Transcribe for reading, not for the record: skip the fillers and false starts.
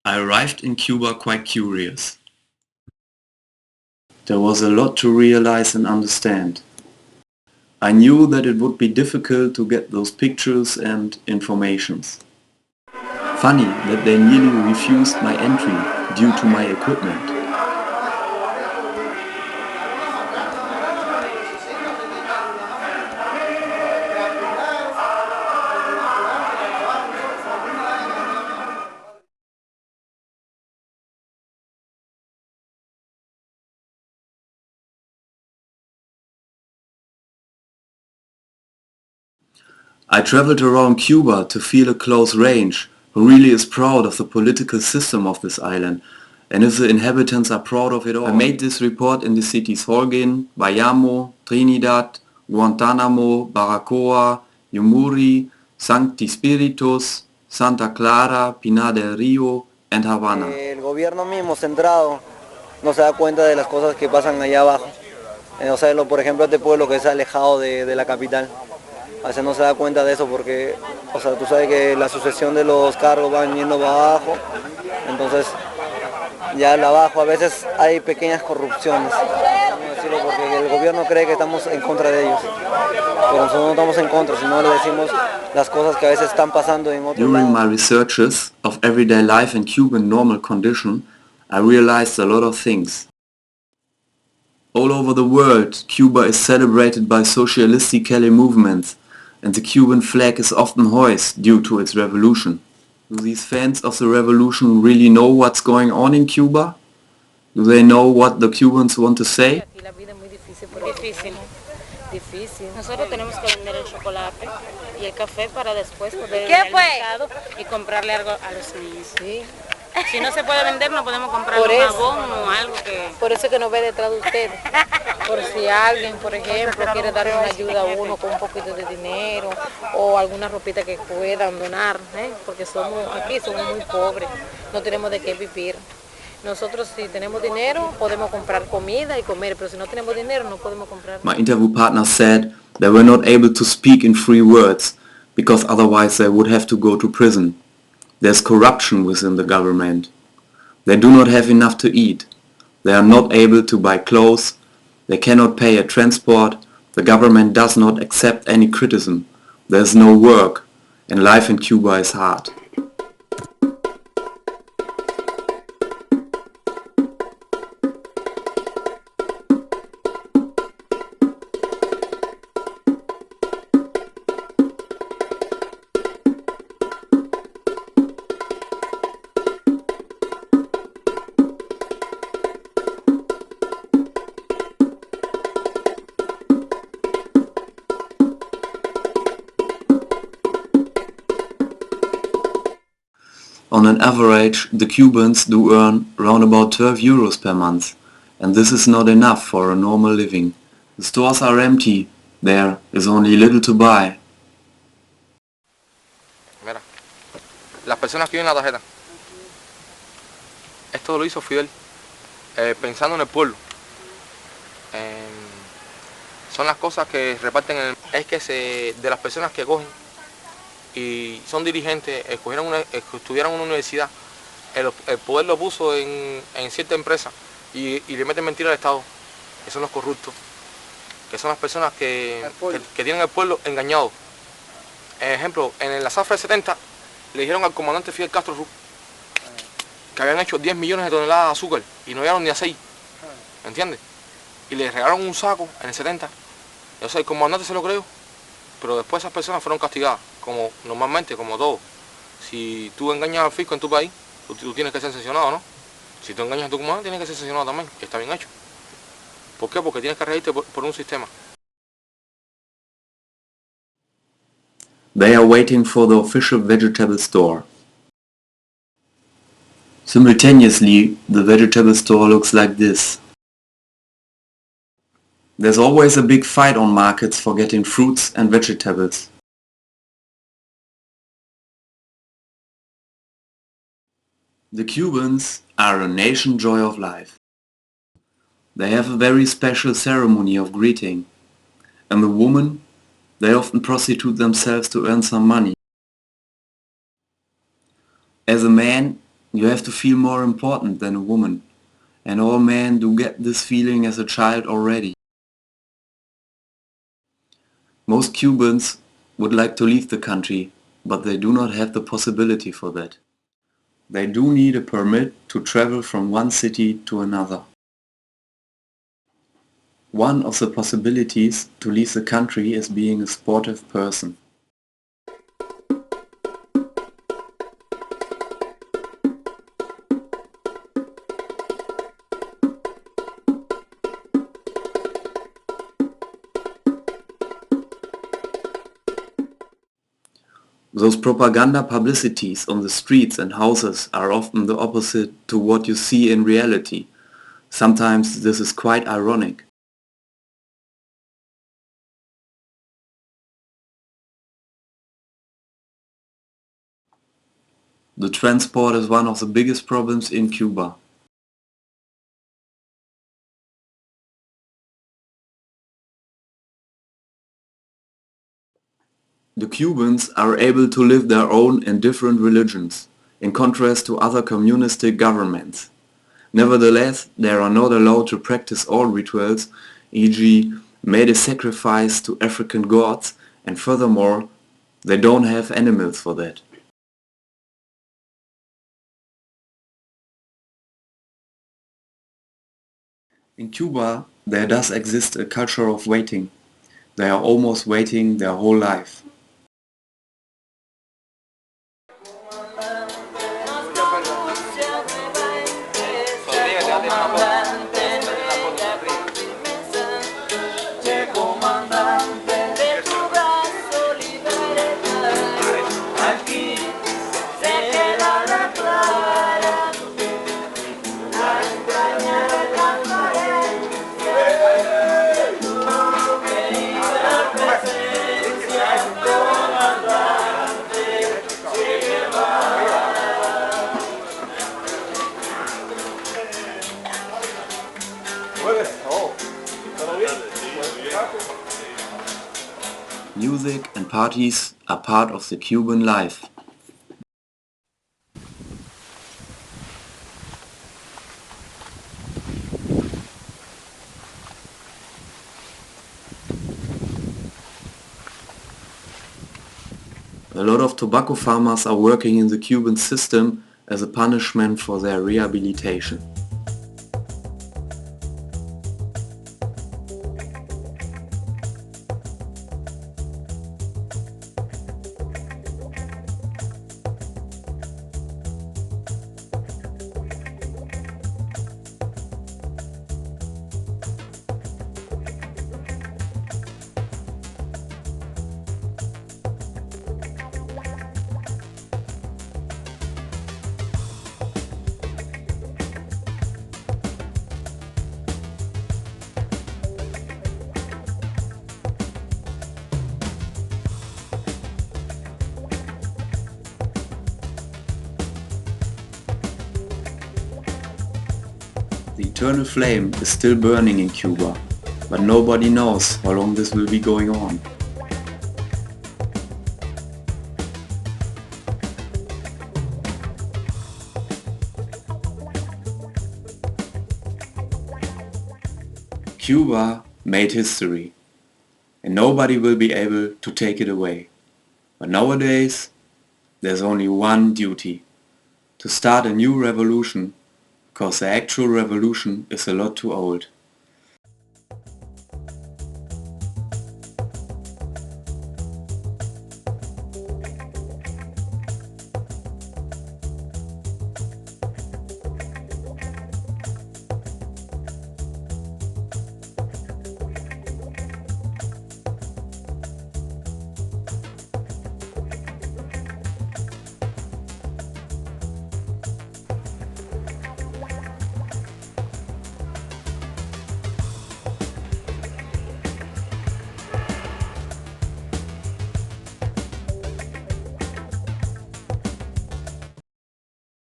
I arrived in Cuba quite curious. There was a lot to realize and understand. I knew that it would be difficult to get those pictures and informations. Funny that they nearly refused my entry due to my equipment. I traveled around Cuba to feel a close range who really is proud of the political system of this island and if the inhabitants are proud of it all. I made this report in the cities Holguín, Bayamo, Trinidad, Guantánamo, Baracoa, Yumuri, Sancti Spiritus, Santa Clara, Pinar del Río and Havana. El gobierno mismo centrado no se da cuenta de las cosas que pasan allá abajo. O sea, por ejemplo, este pueblo que es alejado de la capital. A veces no se da cuenta de eso porque, o sea, tú sabes que la sucesión de los cargos van yendo para abajo, entonces ya abajo a veces hay pequeñas corrupciones, vamos a decirlo, porque el gobierno cree que estamos en contra de ellos, pero nosotros no estamos en contra, sino le decimos las cosas que a veces están pasando en otros lados. During my researches of everyday life in Cuban normal condition, I realized a lot of things. All over the world, Cuba is celebrated by socialistically movements, and the Cuban flag is often hoisted due to its revolution. Do these fans of the revolution really know what's going on in Cuba? Do they know what the Cubans want to say? Aquí la vida es muy difícil, difícil. Nosotros tenemos que vender el chocolate y el café para después poder ir al mercado y comprarle algo a los niños. Sí. Si no se puede vender, no podemos comprar un jabón o algo que... Por eso que nos ve detrás de ustedes. Por si alguien, por ejemplo, quiere dar una ayuda a uno con un poquito de dinero o alguna ropita que puedan donar, porque aquí somos muy pobres, no tenemos de qué vivir. Nosotros si tenemos dinero podemos comprar comida y comer, pero si no tenemos dinero no podemos comprar. My interview partner said they were not able to speak in free words because otherwise they would have to go to prison. There's corruption within the government. They do not have enough to eat. They are not able to buy clothes. They cannot pay a transport. The government does not accept any criticism. There is no work, and life in Cuba is hard. On an average, the Cubans do earn around about 12 euros per month, and this is not enough for a normal living. The stores are empty, there is only little to buy. Mira, las personas que viven en la tarjeta, esto lo hizo Fidel, pensando en el pueblo. Son las cosas que reparten, es que de las personas que cogen y son dirigentes, estudiaron en una universidad, el poder lo puso en cierta empresa y le meten mentira al Estado, que son los corruptos, que son las personas que tienen al pueblo engañado. Ejemplo, en la zafra del 70 le dijeron al comandante Fidel Castro que habían hecho 10 millones de toneladas de azúcar y no llegaron ni a 6, ¿me entiendes? Y le regalaron un saco en el 70, o sea, el comandante se lo creyó, pero después esas personas fueron castigadas, como normalmente, como todo. Si tú engañas al fisco en tu país, tú tienes que ser sancionado, ¿no? Si tú engañas a tu comandante, tienes que ser sancionado también, que está bien hecho. ¿Por qué? Porque tienes que regirte por un sistema. They are waiting for the official vegetable store. Simultaneously, the vegetable store looks like this. There's always a big fight on markets for getting fruits and vegetables. The Cubans are a nation joy of life. They have a very special ceremony of greeting, and the women, they often prostitute themselves to earn some money. As a man, You have to feel more important than a woman, and all men do get this feeling as a child already. Most Cubans would like to leave the country, but they do not have the possibility for that. They do need a permit to travel from one city to another. One of the possibilities to leave the country is being a sportive person. Those propaganda publicities on the streets and houses are often the opposite to what you see in reality. Sometimes this is quite ironic. The transport is one of the biggest problems in Cuba. The Cubans are able to live their own in different religions, in contrast to other communistic governments. Nevertheless, they are not allowed to practice all rituals, e.g. made a sacrifice to African gods, and furthermore, they don't have animals for that. In Cuba, there does exist a culture of waiting. They are almost waiting their whole life. Music and parties are part of the Cuban life. A lot of tobacco farmers are working in the Cuban system as a punishment for their rehabilitation. The eternal flame is still burning in Cuba, but nobody knows how long this will be going on. Cuba made history, and nobody will be able to take it away. But nowadays, there's only one duty: to start a new revolution, because the actual revolution is a lot too old.